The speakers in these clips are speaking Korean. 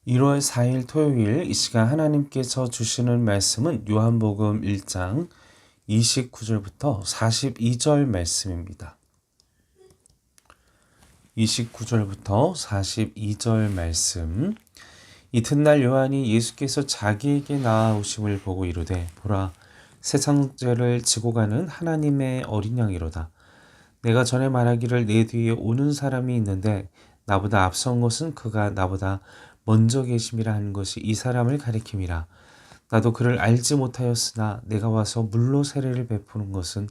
1월 4일 토요일 이 시간 하나님께서 주시는 말씀은 요한복음 1장 29절부터 42절 말씀입니다. 29절부터 42절 말씀. 이튿날 요한이 예수께서 자기에게 나아오심을 보고 이르되 보라 세상 죄를 지고 가는 하나님의 어린 양이로다. 내가 전에 말하기를 내 뒤에 오는 사람이 있는데 나보다 앞선 것은 그가 나보다 먼저 계심이라 하는 것이 이 사람을 가리킴이라. 나도 그를 알지 못하였으나 내가 와서 물로 세례를 베푸는 것은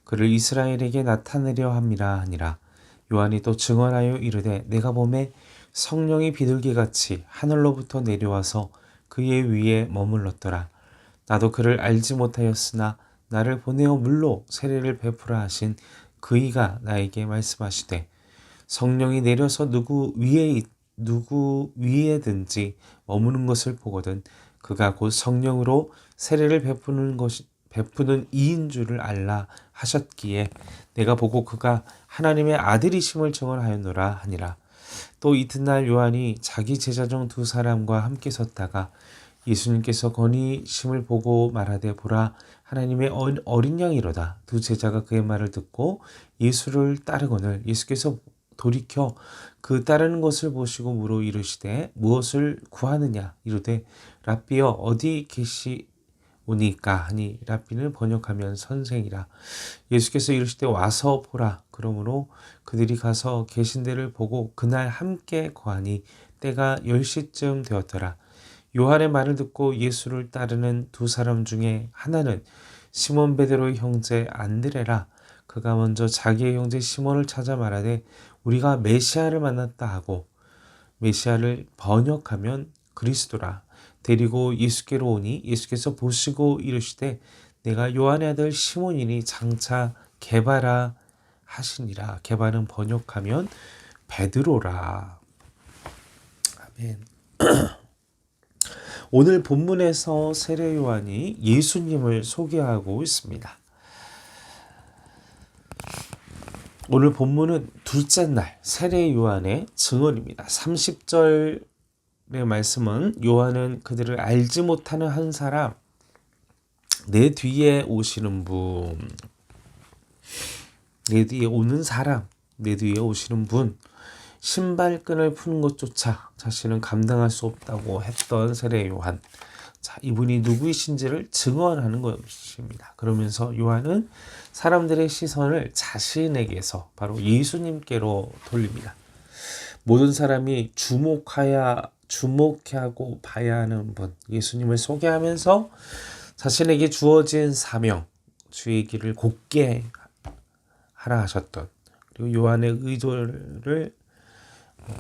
그를 이스라엘에게 나타내려 함이라 하니라. 요한이 또 증언하여 이르되 내가 보매 성령이 비둘기같이 하늘로부터 내려와서 그의 위에 머물렀더라. 나도 그를 알지 못하였으나 나를 보내어 물로 세례를 베푸라 하신 그이가 나에게 말씀하시되 성령이 내려서 누구 위에든지 머무는 것을 보거든 그가 곧 성령으로 세례를 베푸는 이인 줄을 알라 하셨기에 내가 보고 그가 하나님의 아들이심을 증언하였노라 하니라. 또 이튿날 요한이 자기 제자 중 두 사람과 함께 섰다가 예수님께서 거니심을 보고 말하되 보라 하나님의 어린 양이로다. 두 제자가 그의 말을 듣고 예수를 따르거늘 예수께서 돌이켜 그 따르는 것을 보시고 물어 이르시되 무엇을 구하느냐 이르되 랍비여 어디 계시오니까 하니 랍비는 번역하면 선생이라. 예수께서 이르시되 와서 보라. 그러므로 그들이 가서 계신 데를 보고 그날 함께 거하니 때가 10시쯤 되었더라. 요한의 말을 듣고 예수를 따르는 두 사람 중에 하나는 시몬 베드로의 형제 안드레라. 그가 먼저 자기의 형제 시몬을 찾아 말하되 우리가 메시아를 만났다 하고 메시아를 번역하면 그리스도라. 데리고 예수께로 오니 예수께서 보시고 이르시되 내가 요한의 아들 시몬이니 장차 게바라 하시니라. 게바는 번역하면 베드로라. 아멘. 오늘 본문에서 세례 요한이 예수님을 소개하고 있습니다. 오늘 본문은 둘째 날 세례 요한의 증언입니다. 30절의 말씀은 요한은 그들을 알지 못하는 한 사람, 내 뒤에 오시는 분, 내 뒤에 오는 사람, 내 뒤에 오시는 분, 신발끈을 푸는 것조차 자신은 감당할 수 없다고 했던 세례 요한. 자, 이분이 누구이신지를 증언하는 것입니다. 그러면서 요한은 사람들의 시선을 자신에게서 바로 예수님께로 돌립니다. 모든 사람이 주목하고 봐야 하는 분, 예수님을 소개하면서 자신에게 주어진 사명, 주의 길을 곧게 하라 하셨던, 그리고 요한의 의도를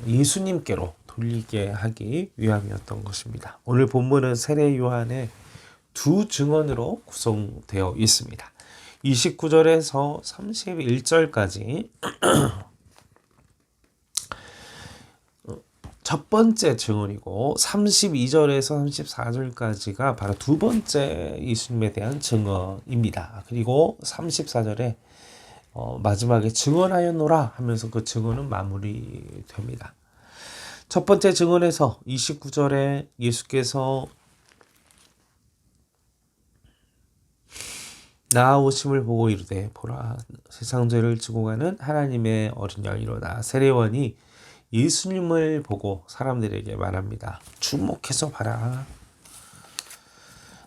예수님께로 돌리게 하기 위함이었던 것입니다. 오늘 본문은 세례 요한의 두 증언으로 구성되어 있습니다. 29절에서 31절까지 첫 번째 증언이고 32절에서 34절까지가 바로 두 번째 예수님에 대한 증언입니다. 그리고 34절에 마지막에 증언하였노라 하면서 그 증언은 마무리됩니다. 첫 번째 증언에서 29절에 예수께서 나아오심을 보고 이르되 보라 세상 죄를 지고 가는 하나님의 어린 양이로다. 세례요한이 예수님을 보고 사람들에게 말합니다. 주목해서 봐라.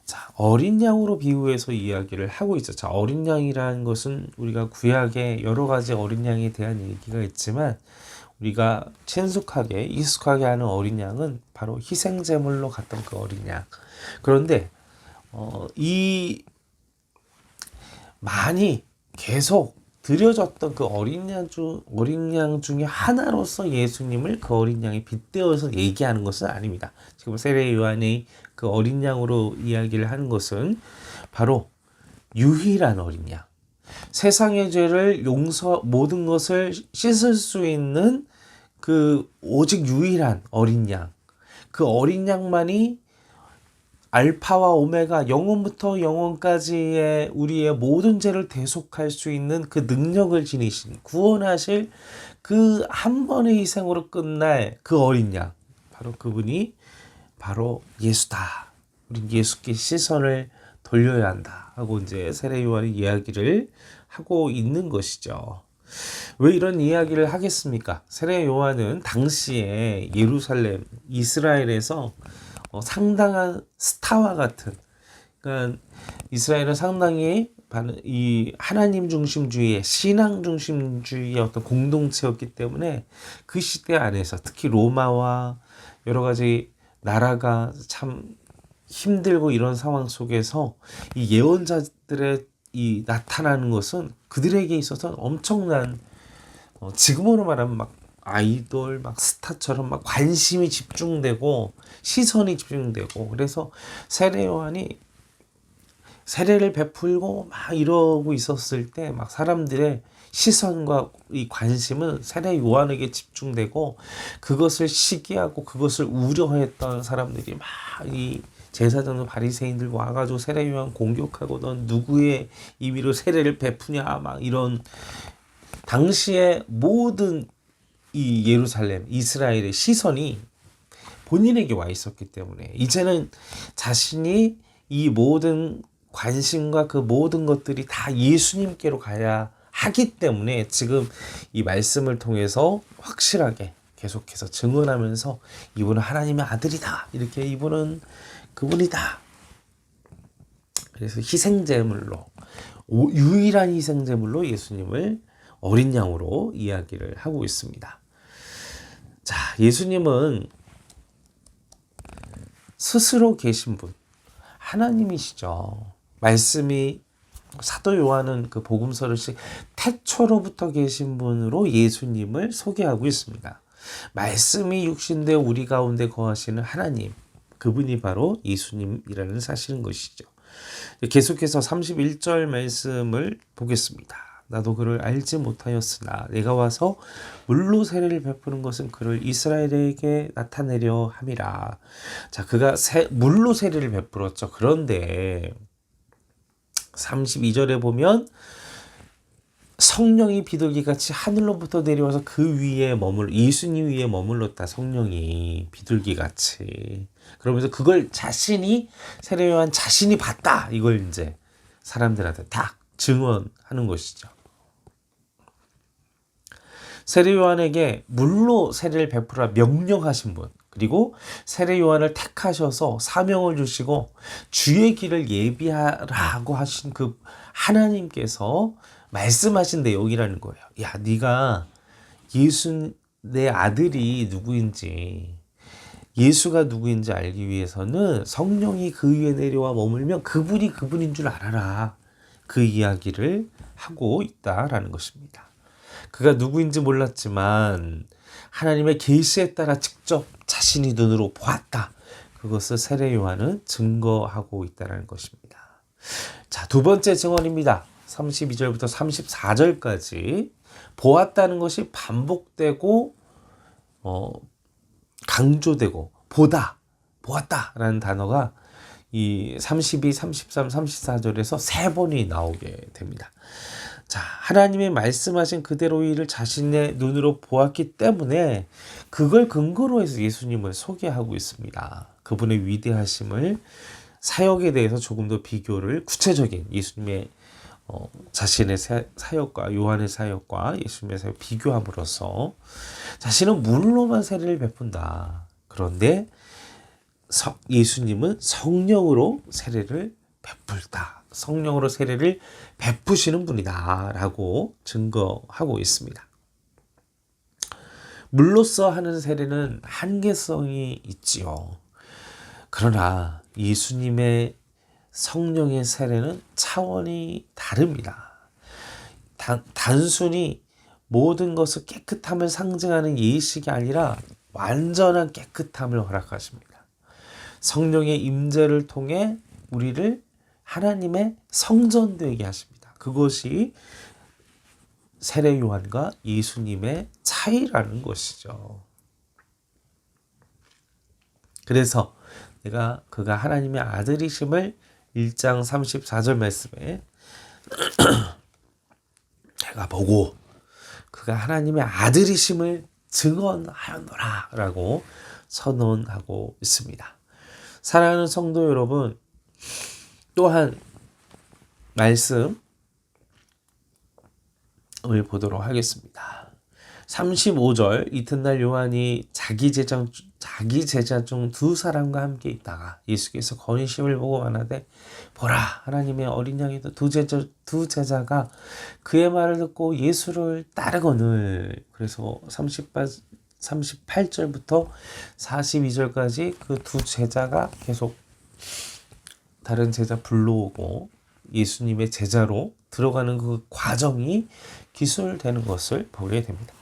자, 어린 양으로 비유해서 이야기를 하고 있죠. 자, 어린 양이라는 것은 우리가 구약에 여러 가지 어린 양에 대한 얘기가 있지만 우리가 친숙하게 익숙하게 하는 어린 양은 바로 희생제물로 갔던 그 어린 양. 그런데 이 많이 계속 드려졌던 그 어린 양 중에 하나로서 예수님을 그 어린 양에 빗대어서 얘기하는 것은 아닙니다. 지금 세례 요한이 그 어린 양으로 이야기를 하는 것은 바로 유일한 어린 양. 세상의 죄를 모든 것을 씻을 수 있는 그 오직 유일한 어린 양. 그 어린 양만이 알파와 오메가 영원부터 영원까지의 우리의 모든 죄를 대속할 수 있는 그 능력을 지니신 구원하실 그 한 번의 희생으로 끝날 그 어린 양. 바로 그분이 바로 예수다. 우리 예수께 시선을 돌려야 한다 하고 이제 세례 요한이 이야기를 하고 있는 것이죠. 왜 이런 이야기를 하겠습니까? 세례 요한은 당시에 예루살렘, 이스라엘에서 상당한 스타와 같은, 그러니까 이스라엘은 상당히 이 하나님 중심주의의 신앙 중심주의의 어떤 공동체였기 때문에 그 시대 안에서 특히 로마와 여러 가지 나라가 참 힘들고 이런 상황 속에서 이 예언자들의 이 나타나는 것은 그들에게 있어서 엄청난 지금으로 말하면 막 아이돌 막 스타처럼 막 관심이 집중되고 시선이 집중되고, 그래서 세례 요한이 세례를 베풀고 막 이러고 있었을 때 막 사람들의 시선과 이 관심은 세례 요한에게 집중되고, 그것을 시기하고 그것을 우려했던 사람들이 막 이 제사장들 바리새인들 와가지고 세례 요한 공격하고 넌 누구의 임의로 세례를 베푸냐 막 이런, 당시에 모든 이 예루살렘 이스라엘의 시선이 본인에게 와 있었기 때문에 이제는 자신이 이 모든 관심과 그 모든 것들이 다 예수님께로 가야 하기 때문에 지금 이 말씀을 통해서 확실하게 계속해서 증언하면서 이분은 하나님의 아들이다, 이렇게 이분은 그분이다. 그래서 희생제물로, 유일한 희생제물로 예수님을 어린 양으로 이야기를 하고 있습니다. 자, 예수님은 스스로 계신 분, 하나님이시죠. 말씀이 사도 요한은 그 복음서를 태초로부터 계신 분으로 예수님을 소개하고 있습니다. 말씀이 육신되어 우리 가운데 거하시는 하나님, 그분이 바로 예수님이라는 사실인 것이죠. 계속해서 31절 말씀을 보겠습니다. 나도 그를 알지 못하였으나 내가 와서 물로 세례를 베푸는 것은 그를 이스라엘에게 나타내려 함이라. 자, 그가 물로 세례를 베풀었죠. 그런데 32절에 보면 성령이 비둘기같이 하늘로부터 내려와서 그 위에 예수님 위에 머물렀다. 성령이 비둘기같이. 그러면서 그걸 세례 요한 자신이 봤다. 이걸 이제 사람들한테 딱 증언하는 것이죠. 세례 요한에게 물로 세례를 베푸라 명령하신 분, 그리고 세례 요한을 택하셔서 사명을 주시고 주의 길을 예비하라고 하신 그 하나님께서 말씀하신 내용이라는 거예요. 야, 네가 내 아들이 누구인지, 예수가 누구인지 알기 위해서는 성령이 그 위에 내려와 머물면 그분이 그분인 줄 알아라. 그 이야기를 하고 있다라는 것입니다. 그가 누구인지 몰랐지만 하나님의 계시에 따라 직접 자신이 눈으로 보았다. 그것을 세례 요한은 증거하고 있다는 것입니다. 자, 두 번째 증언입니다. 32절부터 34절까지 보았다는 것이 반복되고 강조되고 보았다라는 단어가 이 32, 33, 34절에서 세 번이 나오게 됩니다. 자, 하나님의 말씀하신 그대로 이를 자신의 눈으로 보았기 때문에 그걸 근거로 해서 예수님을 소개하고 있습니다. 그분의 위대하심을, 사역에 대해서 조금 더 비교를, 구체적인 예수님의 자신의 사역과 요한의 사역과 예수님의 사역 비교함으로써 자신은 물로만 세례를 베푼다. 그런데 예수님은 성령으로 세례를 베풀다. 성령으로 세례를 베푸시는 분이다 라고 증거하고 있습니다. 물로써 하는 세례는 한계성이 있지요. 그러나 예수님의 성령의 세례는 차원이 다릅니다. 단순히 모든 것을 깨끗함을 상징하는 예식이 아니라 완전한 깨끗함을 허락하십니다. 성령의 임재를 통해 우리를 하나님의 성전 되게 하십니다. 그것이 세례 요한과 예수님의 차이라는 것이죠. 그래서 그가 하나님의 아들이심을 1장 34절 말씀에 내가 보고 그가 하나님의 아들이심을 증언하였노라 라고 선언하고 있습니다. 사랑하는 성도 여러분, 또한 말씀을 보도록 하겠습니다. 35절 이튿날 요한이 자기 제자 중 두 사람과 함께 있다가 예수께서 건의심을 보고 말하되 보라 하나님의 어린 양이 두 제자가 그의 말을 듣고 예수를 따르거늘. 그래서 38절부터 42절까지 그 두 제자가 계속 다른 제자 불러오고 예수님의 제자로 들어가는 그 과정이 기술되는 것을 보게 됩니다.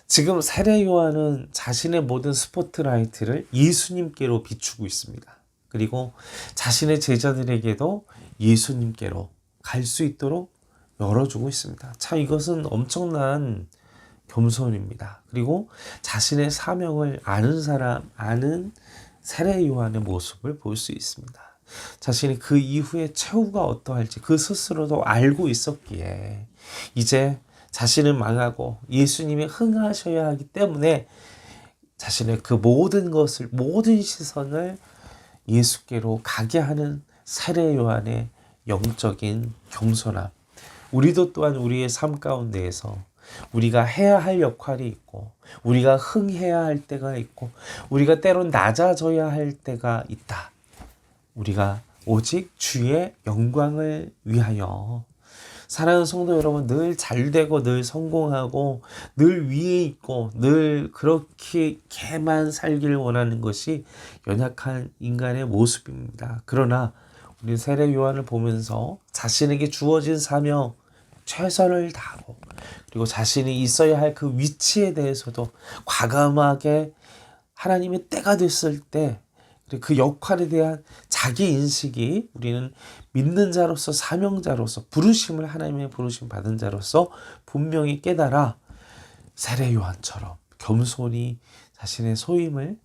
지금 세례 요한은 자신의 모든 스포트라이트를 예수님께로 비추고 있습니다. 그리고 자신의 제자들에게도 예수님께로 갈 수 있도록 열어주고 있습니다. 참 이것은 엄청난 겸손입니다. 그리고 자신의 사명을 아는 세례 요한의 모습을 볼 수 있습니다. 자신이 그 이후에 최후가 어떠할지 그 스스로도 알고 있었기에 이제 자신은 망하고 예수님이 흥하셔야 하기 때문에 자신의 그 모든 시선을 예수께로 가게 하는 세례 요한의 영적인 겸손함. 우리도 또한 우리의 삶 가운데에서 우리가 해야 할 역할이 있고 우리가 흥해야 할 때가 있고 우리가 때론 낮아져야 할 때가 있다. 우리가 오직 주의 영광을 위하여. 사랑하는 성도 여러분, 늘 잘되고 늘 성공하고 늘 위에 있고 늘 그렇게만 살기를 원하는 것이 연약한 인간의 모습입니다. 그러나 우리 세례 요한을 보면서 자신에게 주어진 사명 최선을 다하고 그리고 자신이 있어야 할 그 위치에 대해서도 과감하게 하나님의 때가 됐을 때 그 역할에 대한 자기 인식이 우리는 믿는 자로서 사명자로서 하나님의 부르심 받은 자로서 분명히 깨달아 세례 요한처럼 겸손히 자신의 소임을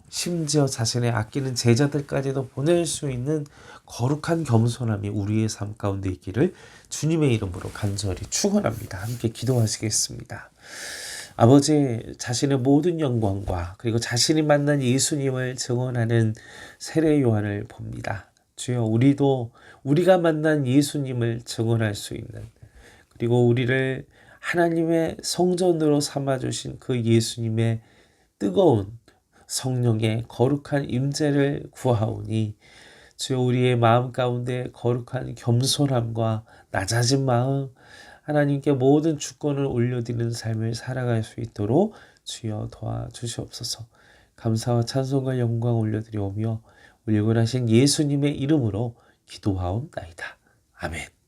심지어 자신의 아끼는 제자들까지도 보낼 수 있는 거룩한 겸손함이 우리의 삶 가운데 있기를 주님의 이름으로 간절히 축원합니다. 함께 기도하시겠습니다. 아버지, 자신의 모든 영광과 그리고 자신이 만난 예수님을 증언하는 세례 요한을 봅니다. 주여, 우리도 우리가 만난 예수님을 증언할 수 있는, 그리고 우리를 하나님의 성전으로 삼아주신 그 예수님의 뜨거운 성령의 거룩한 임재를 구하오니 주여, 우리의 마음 가운데 거룩한 겸손함과 낮아진 마음, 하나님께 모든 주권을 올려드리는 삶을 살아갈 수 있도록 주여 도와주시옵소서. 감사와 찬송과 영광 올려드리오며 우리 영원하신 예수님의 이름으로 기도하옵나이다. 아멘.